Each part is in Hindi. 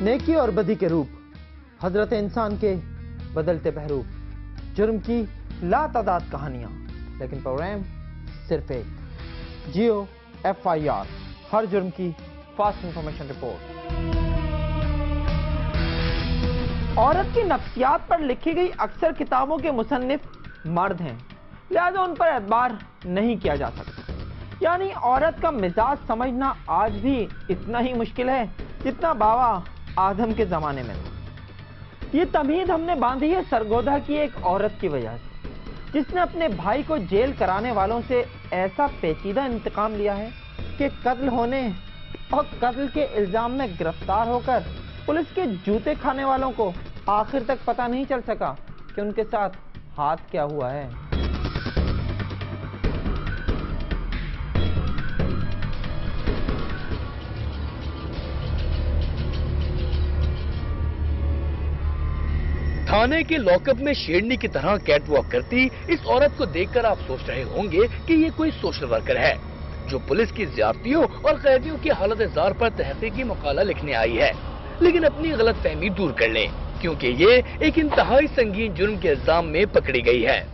नेकी और बदी के रूप, हजरत इंसान के बदलते बहरूप, जुर्म की लातादाद कहानियां, लेकिन प्रोग्राम सिर्फ एक। जियो FIR, हर जुर्म की फास्ट इंफॉर्मेशन रिपोर्ट। औरत की नफ्सियात पर लिखी गई अक्सर किताबों के मुसन्निफ मर्द हैं, लिहाजा उन पर एतबार नहीं किया जा सकता। यानी औरत का मिजाज समझना आज भी इतना ही मुश्किल है जितना बाबा आदम के जमाने में था। ये तमीज हमने बांधी है सरगोधा की एक औरत की वजह से, जिसने अपने भाई को जेल कराने वालों से ऐसा पेचीदा इंतकाम लिया है कि कत्ल होने और कत्ल के इल्जाम में गिरफ्तार होकर पुलिस के जूते खाने वालों को आखिर तक पता नहीं चल सका कि उनके साथ हाथ क्या हुआ है। थाने के लॉकअप में शेरनी की तरह कैटवॉक करती इस औरत को देखकर आप सोच रहे होंगे कि ये कोई सोशल वर्कर है जो पुलिस की ज्यादतियों और कैदियों की हालत जार पर तहकीकी मकाला लिखने आई है। लेकिन अपनी गलतफहमी दूर कर लें, क्योंकि ये एक इंतहाई संगीन जुर्म के इल्जाम में पकड़ी गई है।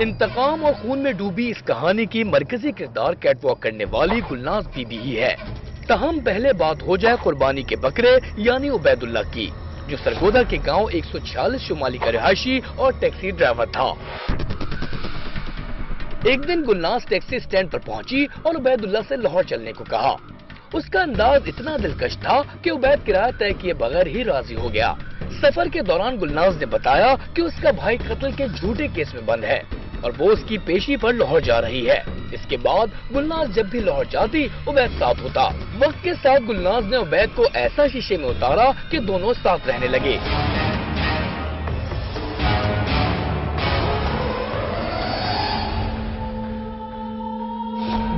इंतकाम और खून में डूबी इस कहानी की मरकजी किरदार कैटवॉक करने वाली गुलनाज बीबी ही है। तहम पहले बात हो जाए कुर्बानी के बकरे यानी उबैदुल्ला की, जो सरगोधा के गांव 146 शुमाली का रिहायशी और टैक्सी ड्राइवर था। एक दिन गुलनाज टैक्सी स्टैंड पर पहुंची और उबैदुल्ला से लाहौर चलने को कहा। उसका अंदाज इतना दिलकश था कि उबैद किराया तय किए बगैर ही राजी हो गया। सफर के दौरान गुलनाज ने बताया कि उसका भाई कत्ल के झूठे केस में बंद है और वो उसकी पेशी पर लाहौर जा रही है। इसके बाद गुलनाज जब भी लाहौर जाती उबैद साथ होता। वक्त के साथ गुलनाज ने उबैद को ऐसा शीशे में उतारा कि दोनों साथ रहने लगे।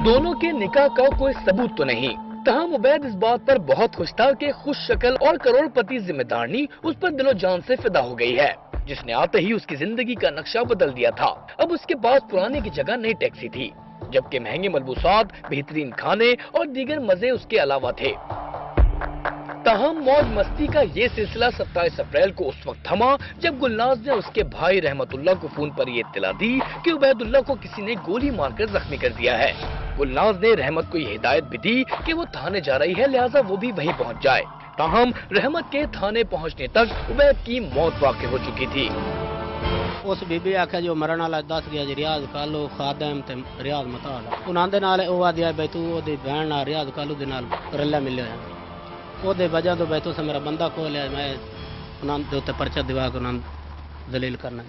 दोनों के निकाह का कोई सबूत तो नहीं, तहम उबैद इस बात पर बहुत खुश था कि खुश शक्ल और करोड़पति जिम्मेदारनी उस पर दिलो जान से फिदा हो गई है, जिसने आते ही उसकी जिंदगी का नक्शा बदल दिया था। अब उसके पास पुराने की जगह नई टैक्सी थी, जबकि महंगे मलबूसात, बेहतरीन खाने और दीगर मजे उसके अलावा थे। तहम मौज मस्ती का ये सिलसिला 27 अप्रैल को उस वक्त थमा जब गुलनाज ने उसके भाई रहमतुल्लाह को फोन पर ये इत्तला दी कि उबैदुल्लाह को किसी ने गोली मारकर जख्मी कर दिया है। गुलनाज ने रहमत को ये हिदायत भी दी कि वो थाने जा रही है, लिहाजा वो भी वहीं पहुंच जाए। ताहम रहमत के थाने पहुंचने तक उबैद की मौत वाक़ई हो चुकी थी। उस बीबी आख्या जो मरण वाला दस गया रियाज कालू खादम ते रियाज मताला उन्हां दे नाल ओ आदिया बई तू ओदी बहन नाल रियाज कालू दे नाल रला मिले ओदे वजह तो बई तू से मेरा बंदा को लिया, मैं उन्हां दे उत्ते पर्चा दिवा के उन्हां दलील करना।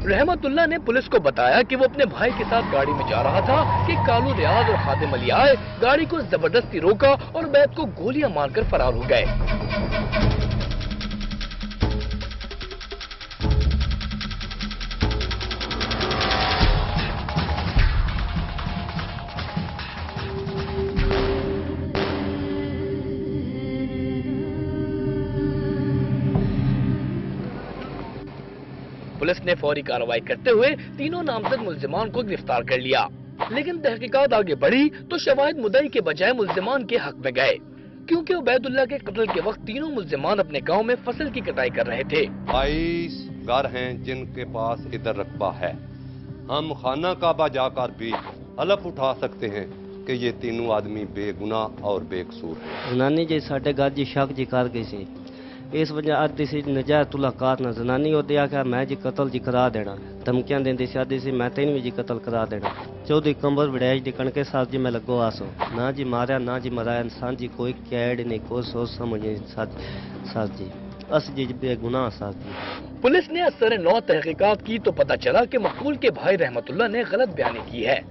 रहमतुल्लाह ने पुलिस को बताया कि वो अपने भाई के साथ गाड़ी में जा रहा था कि कालू रियाज और खादिम अली आए, गाड़ी को जबरदस्ती रोका और उबैद को गोलियां मारकर फरार हो गए। पुलिस ने फौरी कार्रवाई करते हुए तीनों नामजद मुल्जिमान को गिरफ्तार कर लिया, लेकिन तहकीकात आगे बढ़ी तो शवाहिद मुद्दई के बजाय मुल्जिमान के हक में गए, क्योंकि उबैदुल्लाह के कत्ल के वक्त तीनों मुल्जिमान अपने गांव में फसल की कटाई कर रहे थे। 22 घर हैं जिनके पास इधर रकबा है। हम खाना काबा जाकर भी हलफ उठा सकते हैं कि ये तीनों आदमी बेगुनाह और बेकसूर हैं। नानी जी साडे घर जी शक जी कर गई सी, इस वजह आदि सी नजायज मुलाकात न जनानी ओदे आख्या मैं जी कत्ल जी करा देना, धमकियां देंदी सी आदि सी मैं तेन भी जी कत्ल करा देना। चौधरी कंबर विड़ैज दी कणके साहब जी मैं लगो आसो ना जी मारिया ना जी मराया, इंसान जी कोई कैड नहीं कोई सोच समझ साहब जी अस जी बेगुनाह साहब जी। पुलिस ने असर नौ तहकीकात की तो पता चला कि मकतूल के भाई रहमतुल्लाह ने गलत बयानी की है।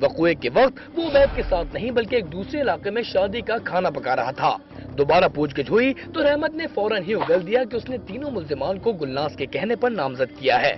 वक़्ए के वक्त वो उबैद के साथ नहीं बल्कि एक दूसरे इलाके में शादी का खाना पका रहा था। दोबारा पूछगिछ हुई तो रहमत ने फौरन ही उगल दिया कि उसने तीनों मुल्जिमान को गुलनाज के कहने पर नामजद किया है,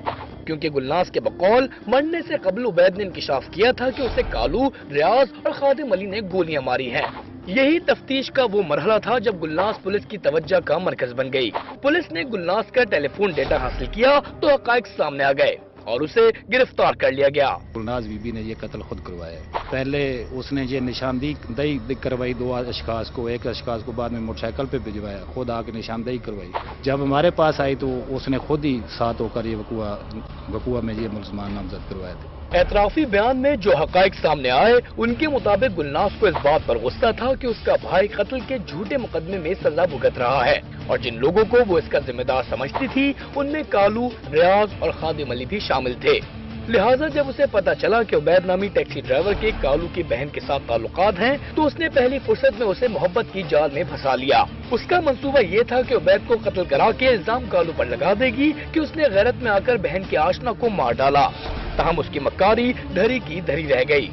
क्योंकि गुलनाज के बकौल मरने से कबल उबैद ने इंकिशाफ किया था कि उसे कालू, रियाज और खादिम अली ने गोलियां मारी हैं। यही तफ्तीश का वो मरहला था जब गुलनास पुलिस की तवज्जो का मरकज बन गई। पुलिस ने गुलनास का टेलीफोन डेटा हासिल किया तो हकायक सामने आ गए और उसे गिरफ्तार कर लिया गया। गुलनाज बीबी ने ये कत्ल खुद करवाया। पहले उसने ये निशानदेही करवाई 2 अशखास को, एक अशखास को बाद में मोटरसाइकिल पे भिजवाया, खुद आके निशानदेही करवाई। जब हमारे पास आई तो उसने खुद ही साथ होकर ये वकुआ में ये मुसलमान नामजद करवाए थे। एतराफी बयान में जो हकायक सामने आए उनके मुताबिक गुलनास को इस बात पर गुस्सा था कि उसका भाई कत्ल के झूठे मुकदमे में सजा भुगत रहा है और जिन लोगों को वो इसका जिम्मेदार समझती थी उनमें कालू, रियाज और खादिम अली भी शामिल थे। लिहाजा जब उसे पता चला कि उबैद नामी टैक्सी ड्राइवर के कालू की बहन के साथ ताल्लुकात हैं, तो उसने पहली फुर्सत में उसे मोहब्बत की जाल में फंसा लिया। उसका मंसूबा ये था कि उबैद को कत्ल करा के इल्जाम कालू पर लगा देगी कि उसने गैरत में आकर बहन के आशना को मार डाला। तहम उसकी मक्कारी धरी की धरी रह गई।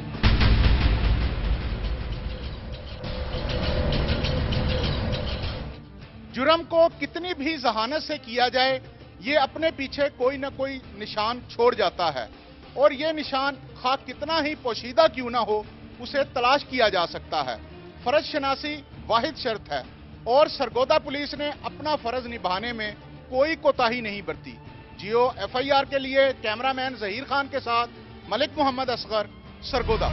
जुर्म को कितनी भी जहानत से किया जाए, ये अपने पीछे कोई न कोई निशान छोड़ जाता है और ये निशान खा कितना ही पोशीदा क्यों ना हो, उसे तलाश किया जा सकता है। फर्ज शनासी वाहिद शर्त है और सरगोदा पुलिस ने अपना फर्ज निभाने में कोई कोताही नहीं बरती। जियो FIR के लिए कैमरामैन जहीर खान के साथ मलिक मोहम्मद असगर, सरगोदा।